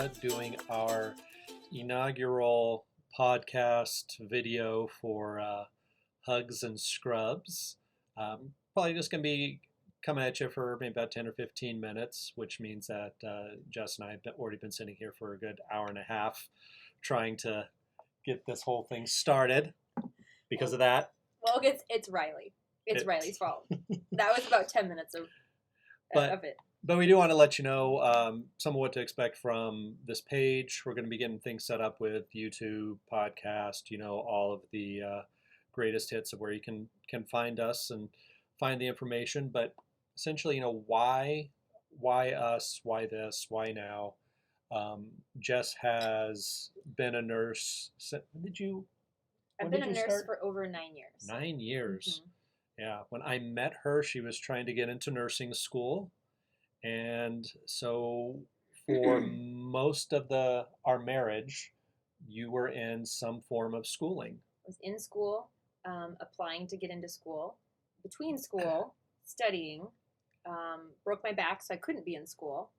Carolina doing our inaugural podcast video for Hugs and Scrubs. Probably just going to be coming at you for maybe about 10 or 15 minutes, which means that Jess and I have already been sitting here for a good hour and a half trying to get this whole thing started because of that. Well, it's Riley. It's Riley's fault. That was about 10 minutes of it. But we do want to let you know some of what to expect from this page. We're going to be getting things set up with YouTube, podcast, all of the greatest hits of where you can find us and find the information. But essentially, why us, why this, why now? Jess has been a nurse. When did you? I've been a nurse for over 9 years. 9 years. Mm-hmm. Yeah. When I met her, she was trying to get into nursing school. And so for most of our marriage, you were in some form of schooling. I was in school, applying to get into school, between school, studying, broke my back so I couldn't be in school,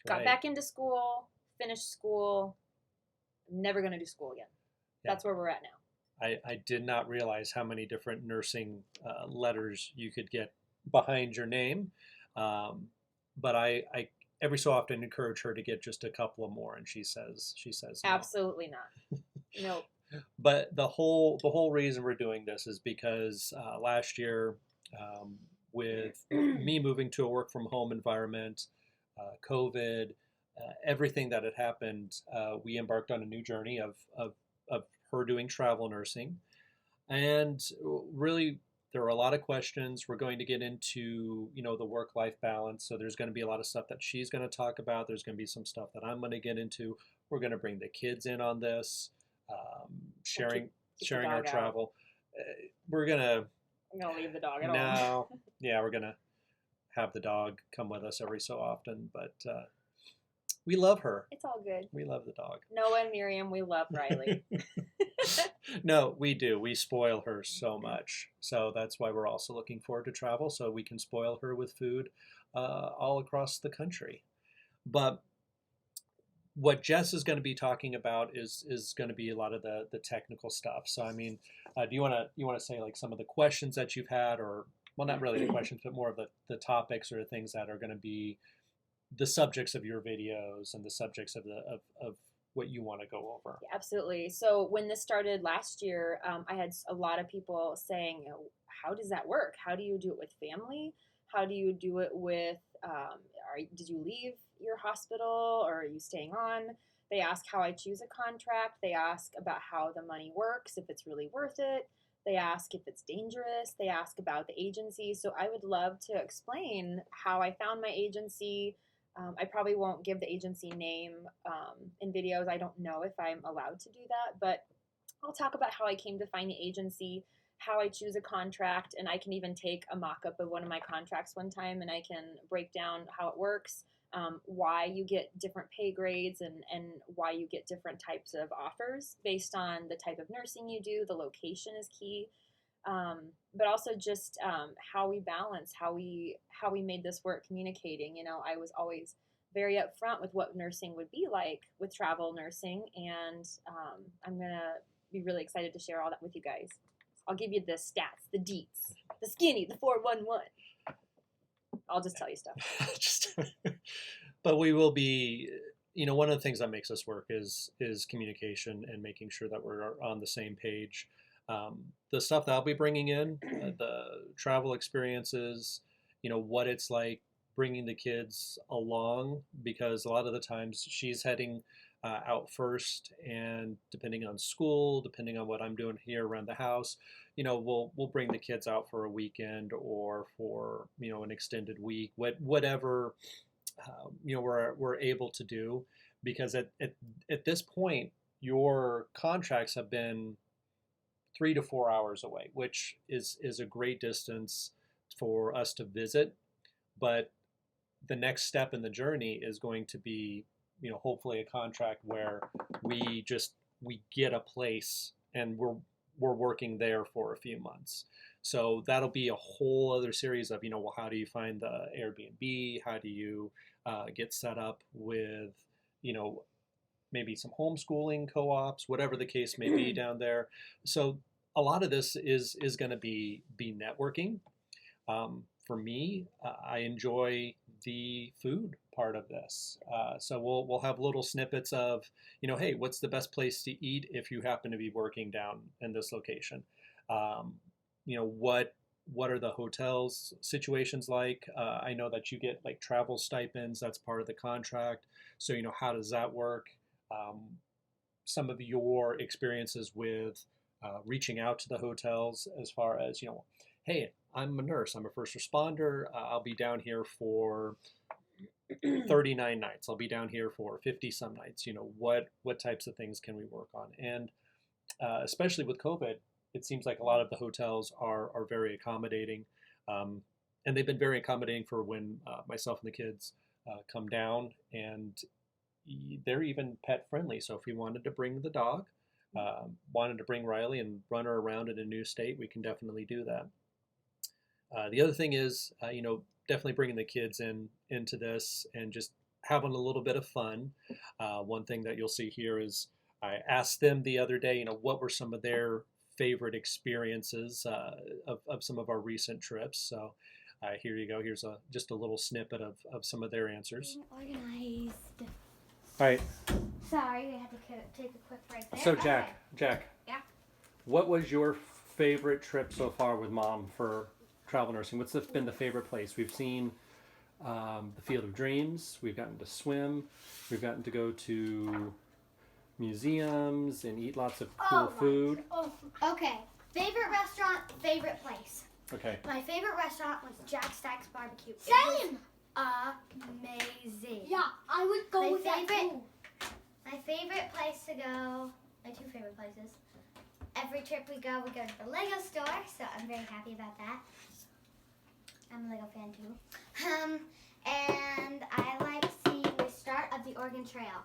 got back into school, finished school, never going to do school again. Yeah. That's where we're at now. I did not realize how many different nursing letters you could get behind your name. But I every so often encourage her to get just a couple of more, and she says no. Absolutely not. No. But the whole reason we're doing this is because last year, with me moving to a work from home environment, COVID, everything that had happened, we embarked on a new journey of her doing travel nursing, and really. There are a lot of questions. We're going to get into, the work-life balance. So there's going to be a lot of stuff that she's going to talk about. There's going to be some stuff that I'm going to get into. We're going to bring the kids in on this, sharing our travel. I'm going to leave the dog at all. Yeah, we're going to have the dog come with us every so often. But we love her. It's all good. We love the dog. Noah and Miriam, we love Riley. No, we do. We spoil her so much. So that's why we're also looking forward to travel, so we can spoil her with food all across the country. But what Jess is going to be talking about is going to be a lot of the technical stuff. So, I mean, do you want to say like some of the questions that you've had, or, well, not really the questions, but more of the topics or the things that are going to be the subjects of your videos and the subjects of what you want to go over? Yeah, absolutely. So when this started last year, I had a lot of people saying, how does that work? How do you do it with family? How do you do it with, did you leave your hospital or are you staying on? They ask how I choose a contract. They ask about how the money works, if it's really worth it. They ask if it's dangerous. They ask about the agency. So I would love to explain how I found my agency. I probably won't give the agency name in videos. I don't know if I'm allowed to do that, but I'll talk about how I came to find the agency, how I choose a contract, and I can even take a mock-up of one of my contracts one time, and I can break down how it works, why you get different pay grades, and why you get different types of offers based on the type of nursing you do. The location is key. But also just how we balance, how we made this work communicating. I was always very upfront with what nursing would be like with travel nursing, and I'm going to be really excited to share all that with you guys. I'll give you the stats, the deets, the skinny, the 411. I'll just tell you stuff. But we will be, one of the things that makes us work is communication and making sure that we're on the same page. The stuff that I'll be bringing in, the travel experiences, what it's like bringing the kids along, because a lot of the times she's heading out first, and depending on school, depending on what I'm doing here around the house, we'll bring the kids out for a weekend or for, an extended week, whatever, we're able to do, because at this point, your contracts have been 3 to 4 hours away, which is a great distance for us to visit. But the next step in the journey is going to be, hopefully a contract where we get a place and we're working there for a few months. So that'll be a whole other series of, how do you find the Airbnb? How do you get set up with, maybe some homeschooling co-ops, whatever the case may be down there. So a lot of this is going to be networking. For me, I enjoy the food part of this. So we'll have little snippets of, hey, what's the best place to eat if you happen to be working down in this location? What are the hotels situations like? I know that you get like travel stipends. That's part of the contract. So how does that work? Some of your experiences with reaching out to the hotels as far as, hey, I'm a nurse, I'm a first responder, I'll be down here for 39 nights, I'll be down here for 50 some nights, what types of things can we work on? And especially with COVID, it seems like a lot of the hotels are very accommodating. And they've been very accommodating for when myself and the kids come down, and they're even pet friendly. So if we wanted to bring the dog, wanted to bring Riley and run her around in a new state, we can definitely do that. The other thing is, definitely bringing the kids into this and just having a little bit of fun. One thing that you'll see here is I asked them the other day, what were some of their favorite experiences of some of our recent trips. So here you go. Here's just a little snippet of some of their answers. Organized. All right. Sorry, we had to take a quick break there. So Jack. Yeah. What was your favorite trip so far with Mom for travel nursing? What's been the favorite place? We've seen the Field of Dreams. We've gotten to swim. We've gotten to go to museums and eat lots of cool food. Okay. Favorite restaurant, favorite place. Okay. My favorite restaurant was Jack Stack's Barbecue. Same. Amazing. Yeah, I would go My with that favorite- too. My favorite place to go, my two favorite places. Every trip we go to the Lego store, so I'm very happy about that. I'm a Lego fan too. And I like seeing the start of the Oregon Trail.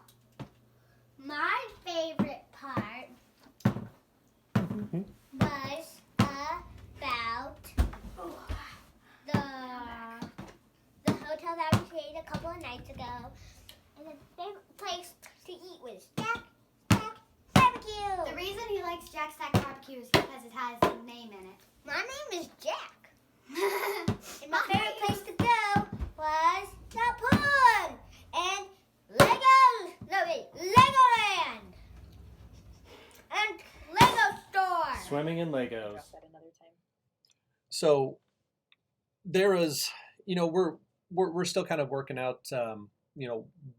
My favorite part Mm-hmm. was about the hotel that we stayed a couple of nights ago. And the favorite place to eat was Jack Barbecue. The reason he likes Jack Stack Barbecue is because it has a name in it. My name is Jack. And my favorite place to go was the pool and Legoland and Lego store. Swimming in Legos. Drop that another time. So there is, we're still kind of working out,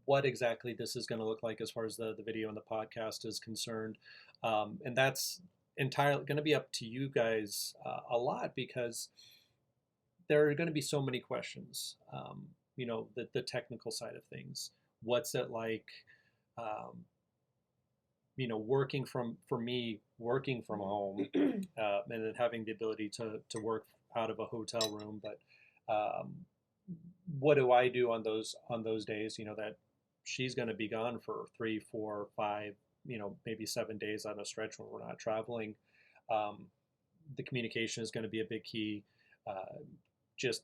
what exactly this is going to look like as far as the video and the podcast is concerned. And that's entirely going to be up to you guys a lot, because there are going to be so many questions, the technical side of things. What's it like, working from home, and then having the ability to work out of a hotel room. But what do I do on those days, that she's going to be gone for 3, 4, 5, maybe 7 days on a stretch when we're not traveling. The communication is going to be a big key. Just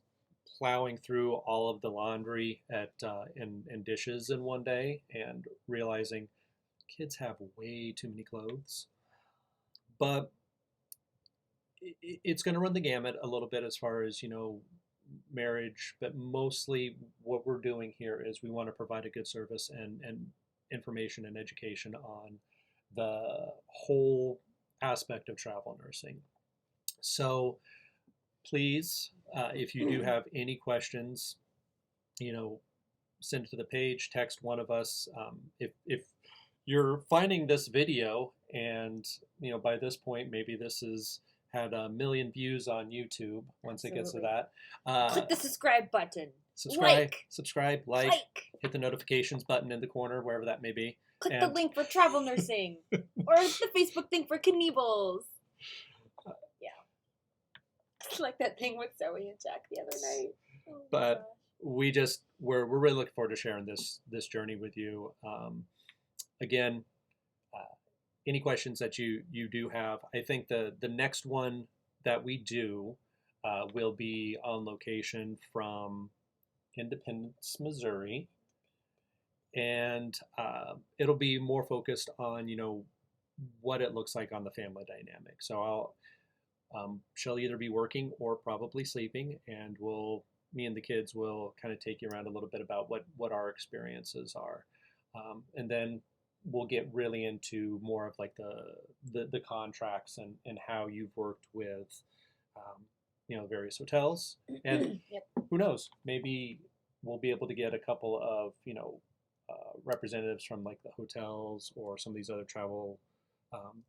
plowing through all of the laundry and dishes in one day and realizing kids have way too many clothes. But it's going to run the gamut a little bit as far as, marriage, but mostly what we're doing here is we want to provide a good service and information and education on the whole aspect of travel nursing. So please, if you do have any questions, send it to the page, text one of us. If you're finding this video and, by this point, maybe this has had 1 million views on YouTube once it gets to that. Click the subscribe button. Subscribe, like, hit the notifications button in the corner, wherever that may be. Click the link for travel nursing or the Facebook thing for Kniebles. Yeah. It's like that thing with Zoe and Jack the other night. Oh But we're really looking forward to sharing this journey with you. Again, any questions that you do have, I think the next one that we do will be on location from Independence, Missouri. and it'll be more focused on what it looks like on the family dynamic. So she'll either be working or probably sleeping, and me and the kids will kind of take you around a little bit about what our experiences are, and then we'll get really into more of like the contracts and how you've worked with various hotels, and Yep. who knows, maybe we'll be able to get a couple of representatives from like the hotels or some of these other travel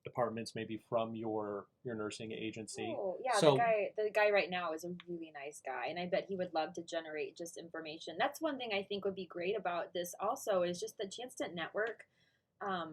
departments, maybe from your nursing agency. Oh, yeah, So the guy right now is a really nice guy, and I bet he would love to generate just information. That's one thing I think would be great about this also is just the chance to network.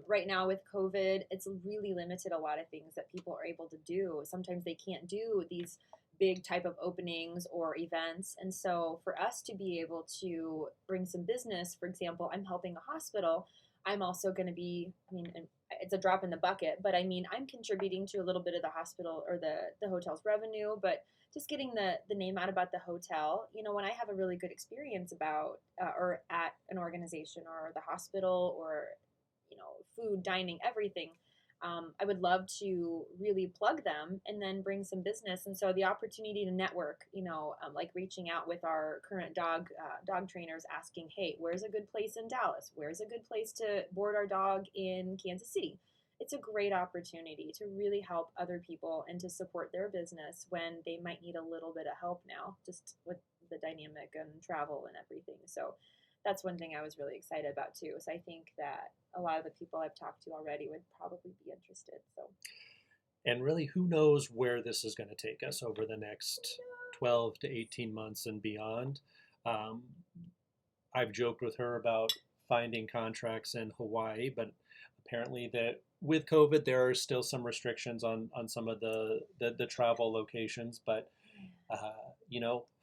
Right now with COVID, it's really limited a lot of things that people are able to do. Sometimes they can't do these big type of openings or events. And so for us to be able to bring some business, for example, I'm helping a hospital. I'm also going to be, I mean, it's a drop in the bucket, but I mean, I'm contributing to a little bit of the hospital or the hotel's revenue, but just getting the name out about the hotel. When I have a really good experience about or at an organization or the hospital or food, dining, everything. I would love to really plug them and then bring some business. And so the opportunity to network, like reaching out with our current dog trainers, asking, hey, where's a good place in Dallas? Where's a good place to board our dog in Kansas City? It's a great opportunity to really help other people and to support their business when they might need a little bit of help now, just with the dynamic and travel and everything. So that's one thing I was really excited about too. So I think that a lot of the people I've talked to already would probably be interested. So and really, who knows where this is going to take us over the next 12 to 18 months and beyond. Um, I've joked with her about finding contracts in Hawaii, but apparently that with COVID, there are still some restrictions on some of the travel locations. But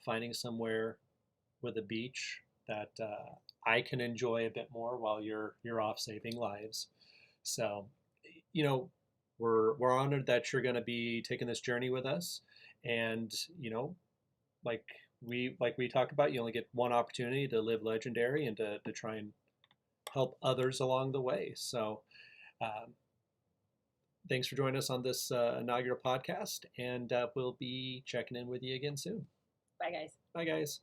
finding somewhere with a beach that I can enjoy a bit more while you're off saving lives. So, we're honored that you're going to be taking this journey with us, and like we talked about, you only get one opportunity to live legendary and to try and help others along the way. So, thanks for joining us on this inaugural podcast, and we'll be checking in with you again soon. bye, guys. Bye, guys.